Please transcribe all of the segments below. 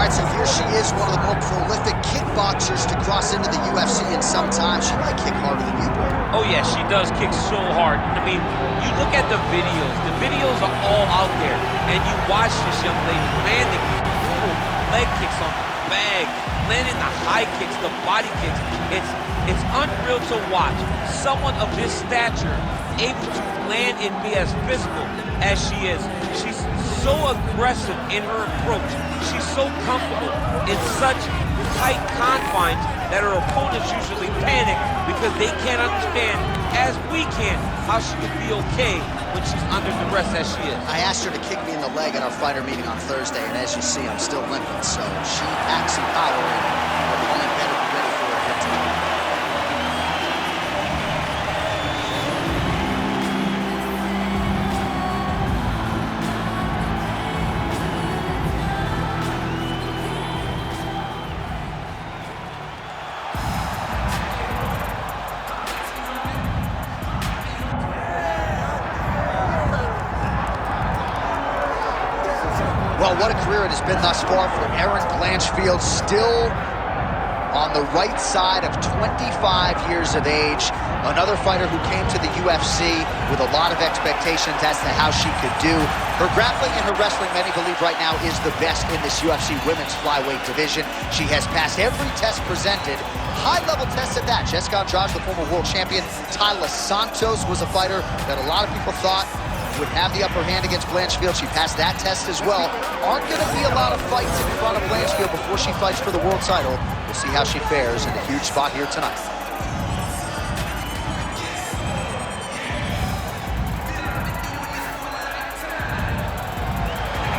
All right, so here she is, one of the more prolific kickboxers to cross into the UFC in some time. She might kick harder than you, bro. Oh, yeah, she does kick so hard. I mean, you look at the videos. The videos are all out there. And you watch this young lady landing brutal leg kicks on the bag, landing the high kicks, the body kicks. It's unreal to watch. Someone of this stature able to land and be as physical as she is. She's so aggressive in her approach. She's so comfortable in such tight confines that her opponents usually panic because they can't understand, as we can, how she can be okay when she's under duress as she is. I asked her to kick me in the leg at our fighter meeting on Thursday, and as you see, I'm still limping, so she packs some power in. Her opponent better be ready for it here tonight. Well, what a career it has been thus far for Erin Blanchfield, still on the right side of 25 years of age. Another fighter who came to the UFC with a lot of expectations as to how she could do. Her grappling and her wrestling, many believe right now, is the best in this UFC women's flyweight division. She has passed every test presented. High-level tests at that. Jessica Andrade, the former world champion. Tyler Santos was a fighter that a lot of people thought would have the upper hand against Blanchfield. She passed that test as well. Aren't going to be a lot of fights in front of Blanchfield before she fights for the world title. We'll see how she fares in a huge spot here tonight.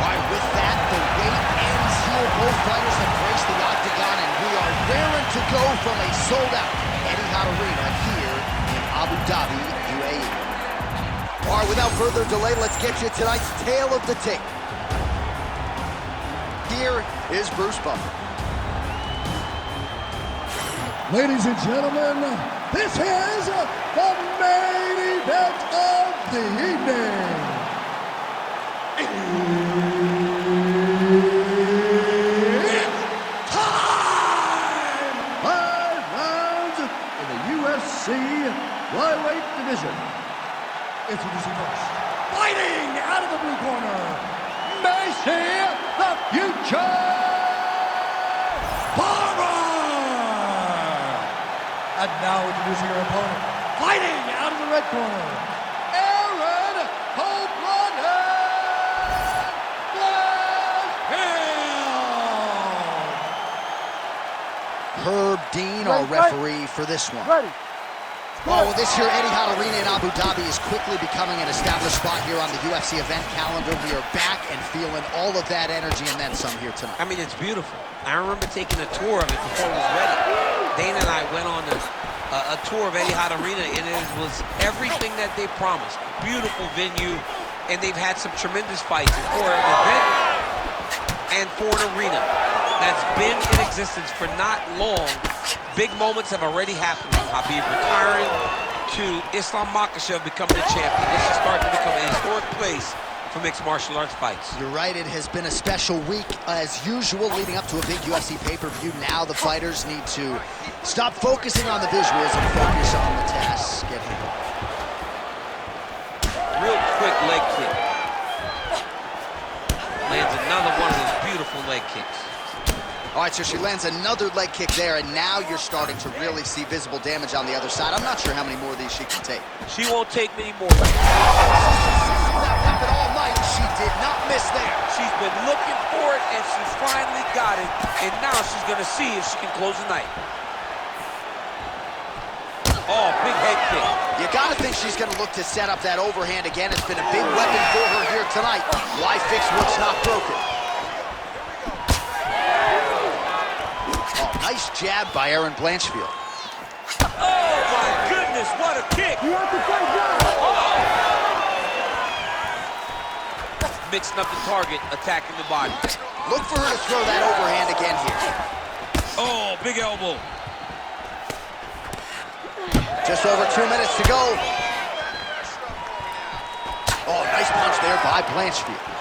All right, with that, the wait ends here. Both fighters embrace the octagon, and we are raring to go from a sold-out Etihad Arena here in Abu Dhabi, UAE. All right, without further delay, let's get you tonight's tale of the tape. Here is Bruce Barber. Ladies and gentlemen, this is the main event of the evening. It's time! 5 rounds in the UFC flyweight division. Introducing first, fighting out of the blue corner, Maycee, the future Barber! And now introducing her opponent, fighting out of the red corner, Erin Blanchfield! Herb Dean, our referee for this one. Ready. Oh, well, this year Etihad Arena in Abu Dhabi is quickly becoming an established spot here on the UFC event calendar. We are back and feeling all of that energy and then some here tonight. I mean, it's beautiful. I remember taking a tour of it before it was ready. Dana and I went on a tour of Etihad Arena, and it was everything that they promised. Beautiful venue, and they've had some tremendous fights for an event and for an arena that's been in existence for not long. Big moments have already happened, from Habib retiring to Islam Makhachev becoming the champion. This is starting to become a historic place for mixed martial arts fights. You're right, it has been a special week as usual leading up to a big UFC pay-per-view. Now the fighters need to stop focusing on the visuals and focus on the task at hand. Real quick leg kick. Lands another one of those beautiful leg kicks. All right, so she lands another leg kick there, and now you're starting to really see visible damage on the other side. I'm not sure how many more of these she can take. She won't take many more. That weapon all night. She did not miss there. She's been looking for it, and she finally got it. And now she's going to see if she can close the night. Oh, big head kick. You got to think she's going to look to set up that overhand again. It's been a big weapon for her here tonight. Why fix what's not broken? Nice jab by Erin Blanchfield. Oh, my goodness, what a kick. You have to fight now. Oh. Mixing up the target, attacking the body. Look for her to throw that overhand again here. Oh, big elbow. Just over 2 minutes to go. Oh, nice punch there by Blanchfield.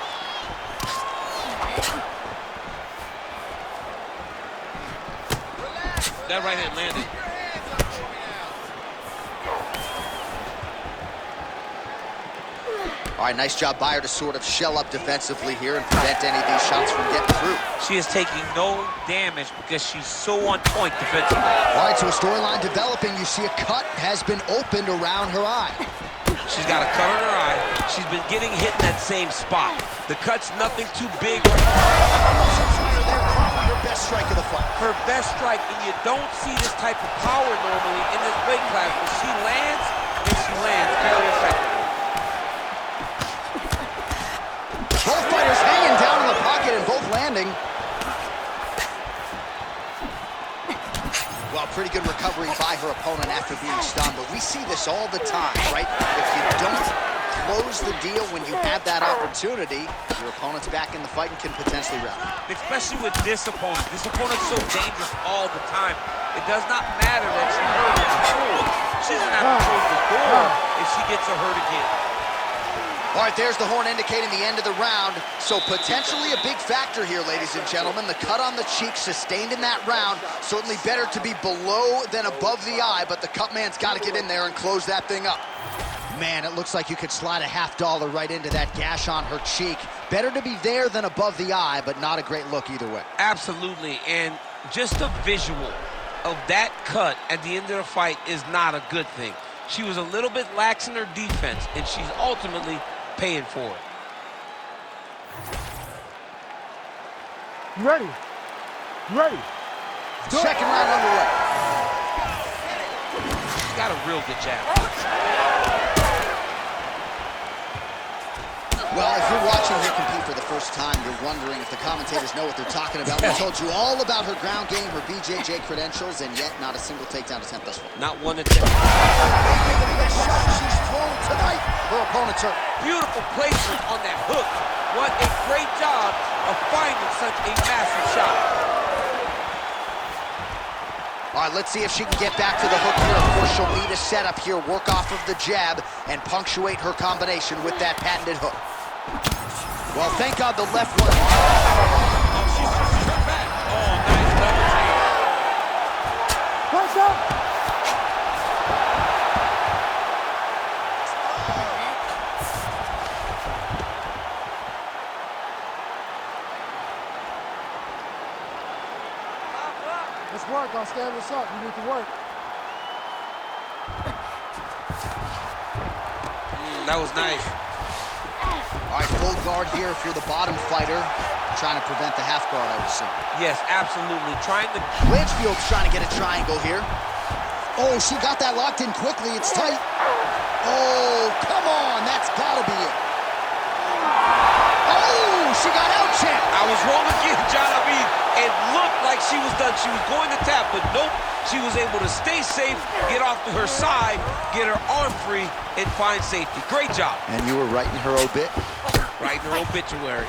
that right hand landed. All right, nice job by her to sort of shell up defensively here and prevent any of these shots from getting through. She is taking no damage because she's so on point defensively. All right, so a storyline developing. You see a cut has been opened around her eye. She's got a cut on her eye. She's been getting hit in that same spot. The cut's nothing too big. Her best strike of the fight. Her best strike, and you don't see this type of power normally in this weight class, but she lands, and she lands very effectively. Both fighters hanging down in the pocket and both landing. Well, pretty good recovery by her opponent after being stunned, but we see this all the time, right? If you don't close the deal when you have that opportunity, your opponent's back in the fight and can potentially rally. Especially with this opponent. This opponent's so dangerous all the time. It does not matter that she hurt her before. She doesn't have to close the door if she gets a hurt again. All right, there's the horn indicating the end of the round. So potentially a big factor here, ladies and gentlemen. The cut on the cheek sustained in that round. Certainly better to be below than above the eye, but the cut man's got to get in there and close that thing up. Man, it looks like you could slide a $50 right into that gash on her cheek. Better to be there than above the eye, but not a great look either way. Absolutely, and just a visual of that cut at the end of the fight is not a good thing. She was a little bit lax in her defense, and she's ultimately paying for it. You ready? You ready? Second round underway. She's got a real good jab. Well, if you're watching her compete for the first time, you're wondering if the commentators know what they're talking about. We told you all about her ground game, her BJJ credentials, and yet not a single takedown attempt thus far. Not one attempt. Maybe the best shot she's thrown tonight. Her opponent's hurt. Beautiful placement on that hook. What a great job of finding such a massive shot. All right, let's see if she can get back to the hook here. Of course, she'll need a setup here, work off of the jab, and punctuate her combination with that patented hook. Well, thank God the left one. Oh, she's back. Oh, nice double team. Push up! Let's work. I'll stand this up. You need to work. That was nice. All right, full guard here if you're the bottom fighter. Trying to prevent the half guard, I would assume. Yes, absolutely. Trying to... Blanchfield's trying to get a triangle here. Oh, she got that locked in quickly. It's tight. Oh, come on. That's got to be it. Oh, she got out checked. I was wrong again, John. I mean, it looked like she was done. She was going to tap, but nope. She was able to stay safe, get off to her side, get her arm free, and find safety. Great job. And you were right in her obit. Right in her obituary.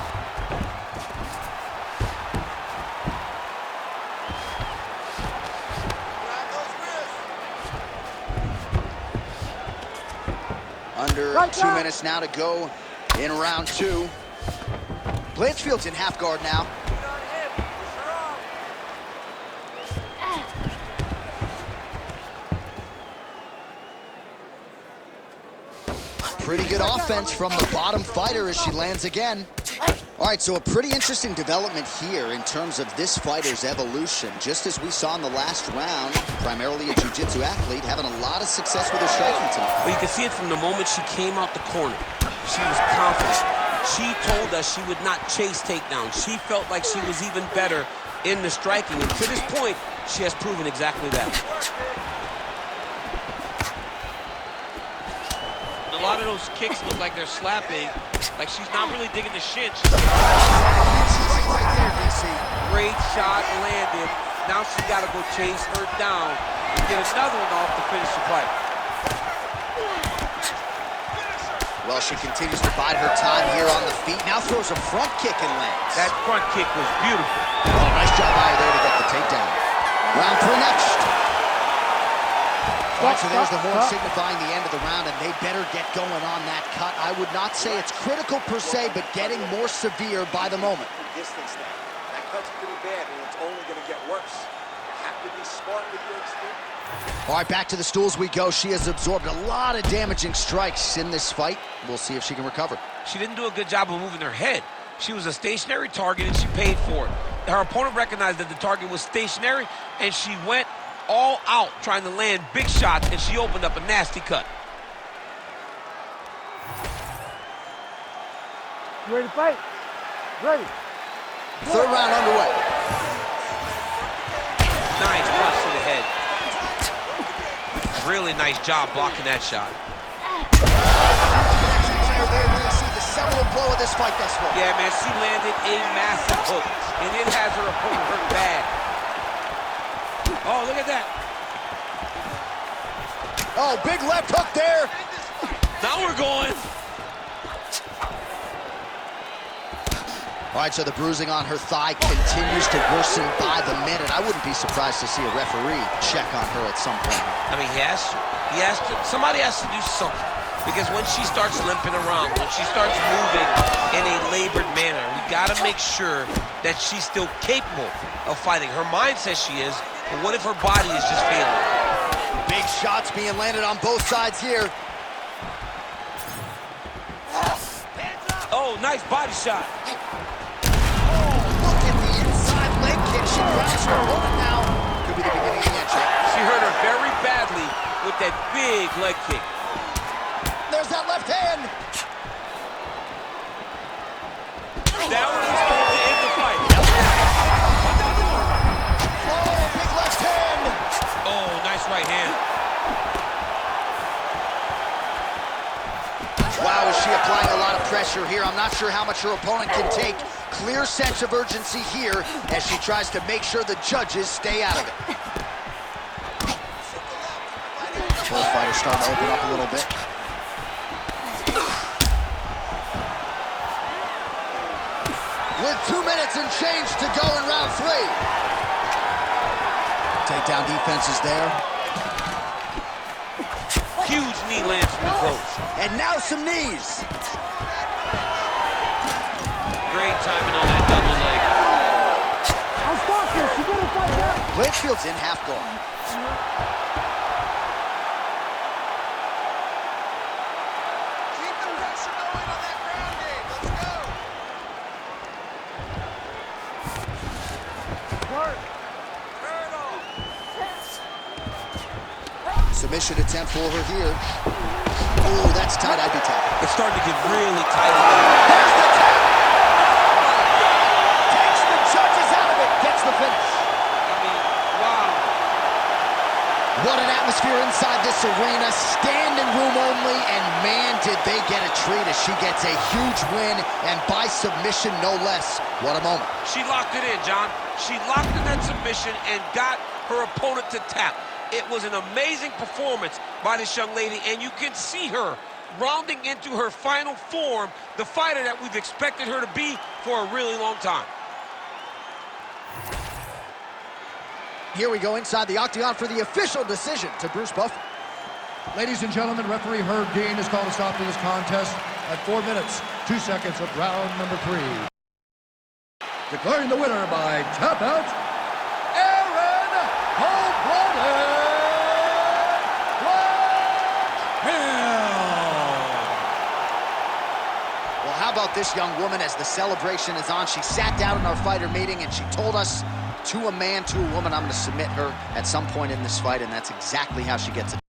Under 2 minutes now to go in round two. Blanchfield's in half guard now. Pretty good offense from the bottom fighter as she lands again. All right, so a pretty interesting development here in terms of this fighter's evolution. Just as we saw in the last round, primarily a jiu-jitsu athlete, having a lot of success with her striking tonight. Well, you can see it from the moment she came out the corner. She was confident. She told us she would not chase takedowns. She felt like she was even better in the striking. And to this point, she has proven exactly that. A lot of those kicks look like they're slapping, like she's not really digging the shin. Great shot landed. Now she's got to go chase her down and get another one off to finish the fight. Well, she continues to bide her time here on the feet. Now throws a front kick and lands. That front kick was beautiful. Oh, nice job by her there to get the takedown. Round three next. All right, so there's the horn signifying the end of the round, and they better get going on that cut. I would not say it's critical per se, but getting more severe by the moment. Distance there. That cut's pretty bad, and it's only going to get worse. have to be smart with your experience. All right, back to the stools we go. She has absorbed a lot of damaging strikes in this fight. We'll see if she can recover. She didn't do a good job of moving her head. She was a stationary target, and she paid for it. Her opponent recognized that the target was stationary, and she went all out trying to land big shots, and she opened up a nasty cut. You ready to fight? Ready. Third round underway. Nice punch to the head. Really nice job blocking that shot. The seminal blow of this fight thus far. Yeah, man, she landed a massive hook, and it has her opponent hurt bad. Oh, look at that. Oh, big left hook there. Now we're going. All right, so the bruising on her thigh continues to worsen by the minute. I wouldn't be surprised to see a referee check on her at some point. I mean, he has to. Somebody has to do something. Because when she starts limping around, when she starts moving in a labored manner, we gotta make sure that she's still capable of fighting. Her mind says she is, but what if her body is just failing? Big shots being landed on both sides here. Oh, nice body shot. Look at the inside leg kick. She grabs her opponent now. Could be the beginning of the handshake. She hurt her very badly with that big leg kick. There's that left hand. That one is going to end the fight. Oh, big left hand. Oh, nice right hand. Wow, is she applying a lot of pressure here? I'm not sure how much her opponent can take. Clear sense of urgency here as she tries to make sure the judges stay out of it. Both fighters starting to open up a little bit. With 2 minutes and change to go in round 3. Takedown defense is there. Huge knee lands from the close. And now some knees. Great timing on that double leg. I'll stop this. You better fight back. Blanchfield's in half guard. Keep the pressure going on that ground game. Let's go. Submission attempt for her here. Oh, that's tight. I'd be tapping. It's starting to get really tight. There's the tap. Takes the judges out of it. Gets the finish. I mean, wow. What an atmosphere inside this arena. Standing room only, and man, did they get a treat as she gets a huge win, and by submission, no less. What a moment. She locked it in, John. She locked in that submission and got her opponent to tap. It was an amazing performance by this young lady, and you can see her rounding into her final form, the fighter that we've expected her to be for a really long time. Here we go inside the octagon for the official decision to Bruce Buffer. Ladies and gentlemen, referee Herb Dean has called a stop to this contest at 4 minutes, 2 seconds of round number 3. Declaring the winner by tap out, Erin Blanchfield. Well, how about this young woman as the celebration is on? She sat down in our fighter meeting and she told us, to a man, to a woman, I'm going to submit her at some point in this fight, and that's exactly how she gets it.